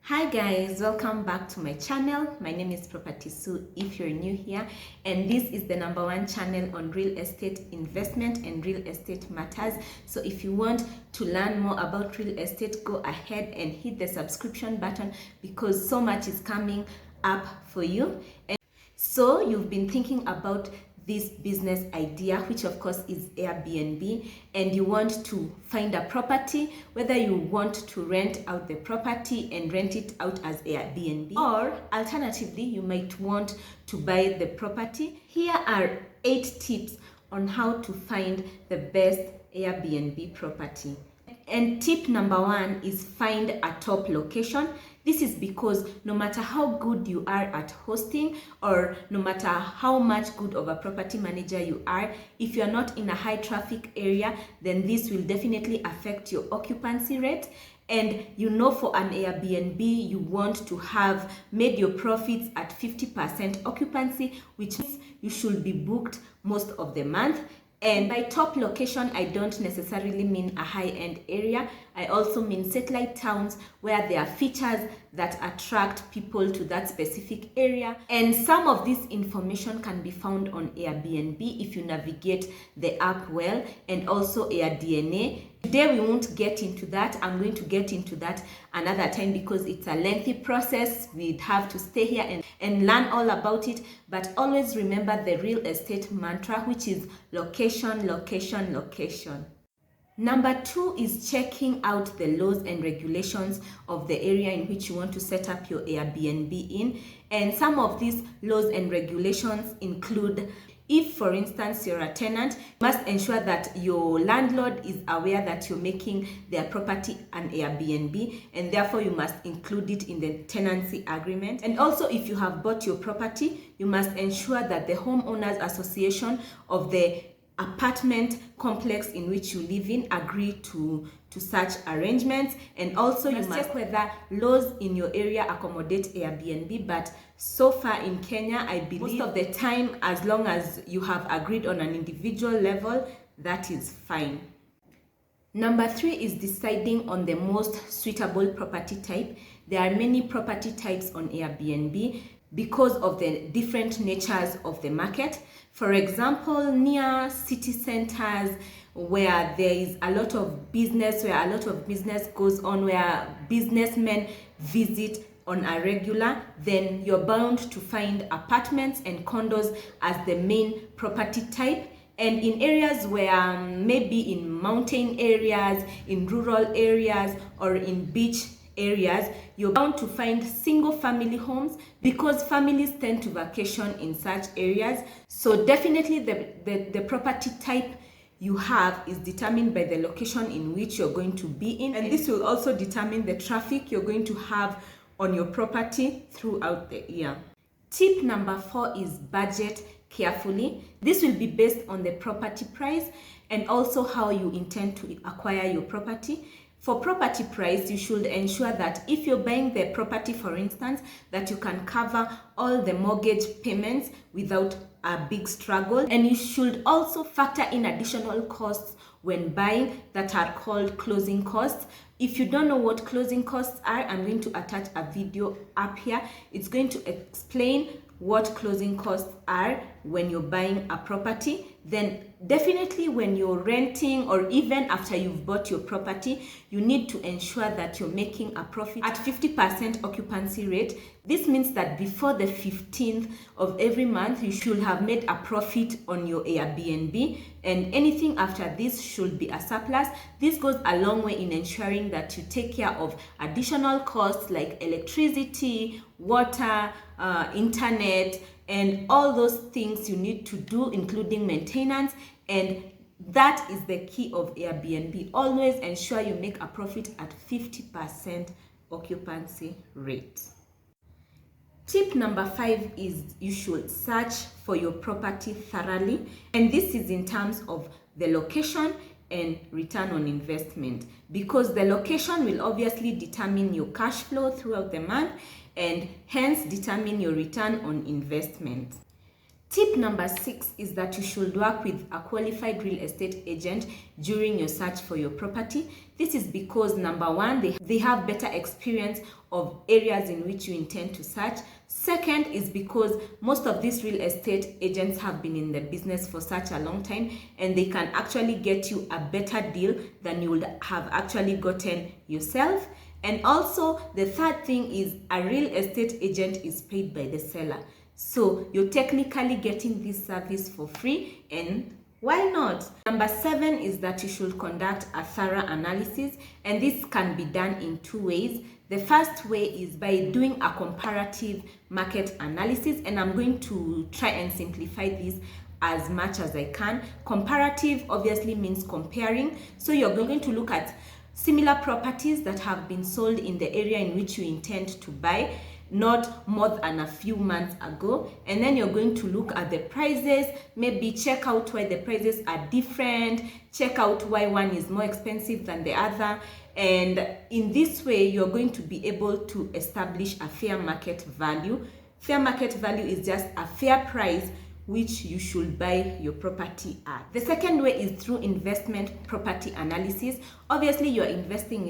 Hi guys, welcome back to my channel. My name is Property Sue if you're new here, and this is the #1 channel on real estate investment and real estate matters. So if you want to learn more about real estate, go ahead and hit the subscription button because so much is coming up for you. And so you've been thinking about this business idea, which of course is Airbnb, and you want to find a property, whether you want to rent out the property and rent it out as Airbnb, or alternatively you might want to buy the property. Here are 8 tips on how to find the best Airbnb property. And tip #1 is find a top location. This is because no matter how good you are at hosting, or no matter how much good of a property manager you are, if you're not in a high traffic area, then this will definitely affect your occupancy rate. And you know, for an Airbnb, you want to have made your profits at 50% occupancy, which means you should be booked most of the month. And by top location, I don't necessarily mean a high-end area. I also mean satellite towns where there are features that attract people to that specific area. And some of this information can be found on Airbnb if you navigate the app well, and also AirDNA. Today we won't get into that. I'm going to get into that another time because it's a lengthy process. We'd have to stay here and learn all about it. But always remember the real estate mantra, which is location, location, location. #2 is checking out the laws and regulations of the area in which you want to set up your Airbnb in. And some of these laws and regulations include, if, for instance, you're a tenant, you must ensure that your landlord is aware that you're making their property an Airbnb, and therefore you must include it in the tenancy agreement. And also, if you have bought your property, you must ensure that the homeowners association of the apartment complex in which you live in agree to such arrangements. And also you must check whether laws in your area accommodate Airbnb. But so far in Kenya, I believe most of the time, as long as you have agreed on an individual level, that is fine. #3 is deciding on the most suitable property type. There are many property types on Airbnb because of the different natures of the market. For example, near city centers where there is a lot of business, where a lot of business goes on, where businessmen visit on a regular, then you're bound to find apartments and condos as the main property type. And in areas where maybe in mountain areas, in rural areas, or in beach areas, you're bound to find single family homes because families tend to vacation in such areas. So definitely the property type you have is determined by the location in which you're going to be in, and this will also determine the traffic you're going to have on your property throughout the year. Tip #4 is budget carefully. This will be based on the property price and also how you intend to acquire your property. For property price, you should ensure that if you're buying the property, for instance, that you can cover all the mortgage payments without a big struggle. And you should also factor in additional costs when buying that are called closing costs. If you don't know what closing costs are, I'm going to attach a video up here. It's going to explain what closing costs are when you're buying a property. Then definitely when you're renting, or even after you've bought your property, you need to ensure that you're making a profit at 50% occupancy rate. This means that before the 15th of every month, you should have made a profit on your Airbnb, and anything after this should be a surplus. This goes a long way in ensuring that you take care of additional costs like electricity, water, internet, and all those things you need to do, including maintenance. And that is the key of Airbnb. Always ensure you make a profit at 50% occupancy rate. Tip #5 is you should search for your property thoroughly, and this is in terms of the location and return on investment, because the location will obviously determine your cash flow throughout the month and hence determine your return on investment. Tip number 6 is that you should work with a qualified real estate agent during your search for your property. This is because number 1, they have better experience of areas in which you intend to search. Second is because most of these real estate agents have been in the business for such a long time, and they can actually get you a better deal than you would have actually gotten yourself. And also the third thing is a real estate agent is paid by the seller. So you're technically getting this service for free, and why not? Number 7 is that you should conduct a thorough analysis, and this can be done in 2 ways. The first way is by doing a comparative market analysis, and I'm going to try and simplify this as much as I can. Comparative obviously means comparing. So you're going to look at similar properties that have been sold in the area in which you intend to buy, not more than a few months ago, and then you're going to look at the prices, maybe check out why the prices are different, check out why one is more expensive than the other, and in this way you're going to be able to establish a fair market value. Fair market value is just a fair price which you should buy your property at. The second way is through investment property analysis. Obviously you're investing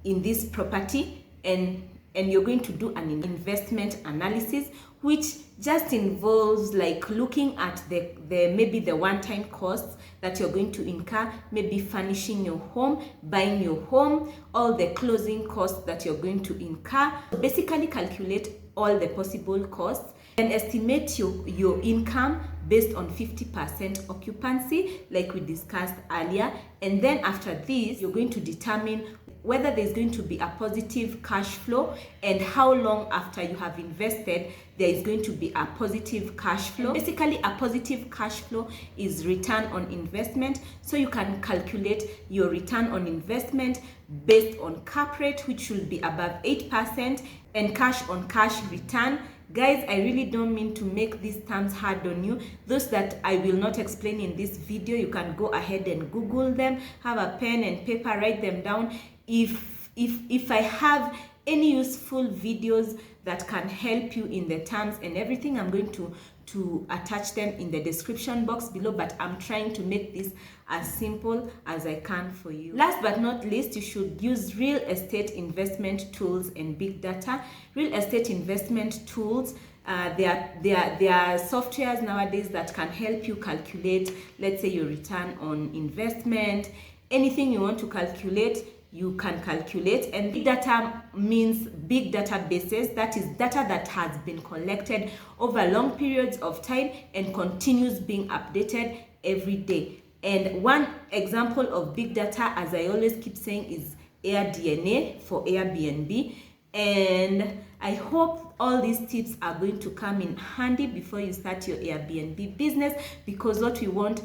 in this property, and you're going to do an investment analysis, which just involves like looking at the maybe the one-time costs that you're going to incur, maybe furnishing your home, buying your home, all the closing costs that you're going to incur. Basically calculate all the possible costs and estimate your income based on 50% occupancy like we discussed earlier. And then after this, you're going to determine whether there's going to be a positive cash flow and how long after you have invested there is going to be a positive cash flow. Basically, a positive cash flow is return on investment. So you can calculate your return on investment based on cap rate, which should be above 8%, and cash on cash return. Guys, I really don't mean to make these terms hard on you. Those that I will not explain in this video, you can go ahead and Google them, have a pen and paper, write them down. If I have any useful videos that can help you in the terms and everything, I'm going to attach them in the description box below, but I'm trying to make this as simple as I can for you. Last but not least, you should use real estate investment tools and big data. Real estate investment tools, there are softwares nowadays that can help you calculate, let's say, your return on investment. Anything you want to calculate, you can calculate. And big data means big databases, that is data that has been collected over long periods of time and continues being updated every day. And one example of big data, as I always keep saying, is AirDNA for Airbnb. And I hope all these tips are going to come in handy before you start your Airbnb business, because what we want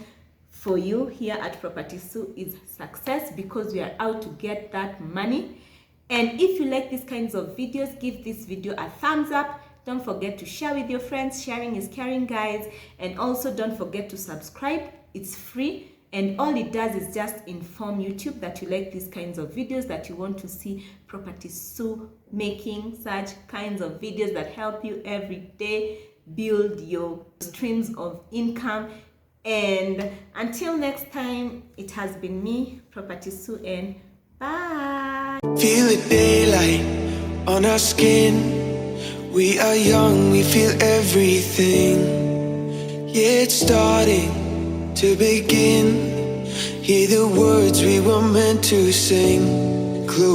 for you here at Property Sue is success, because we are out to get that money. And if you like these kinds of videos, give this video a thumbs up. Don't forget to share with your friends. Sharing is caring, guys. And also don't forget to subscribe. It's free, and all it does is just inform YouTube that you like these kinds of videos, that you want to see Property Sue making such kinds of videos that help you every day build your streams of income. And until next time, it has been me, Property Sue, and bye. Feel the daylight on our skin. We are young, we feel everything. Yeah, it's starting to begin. Hear the words we were meant to sing. Close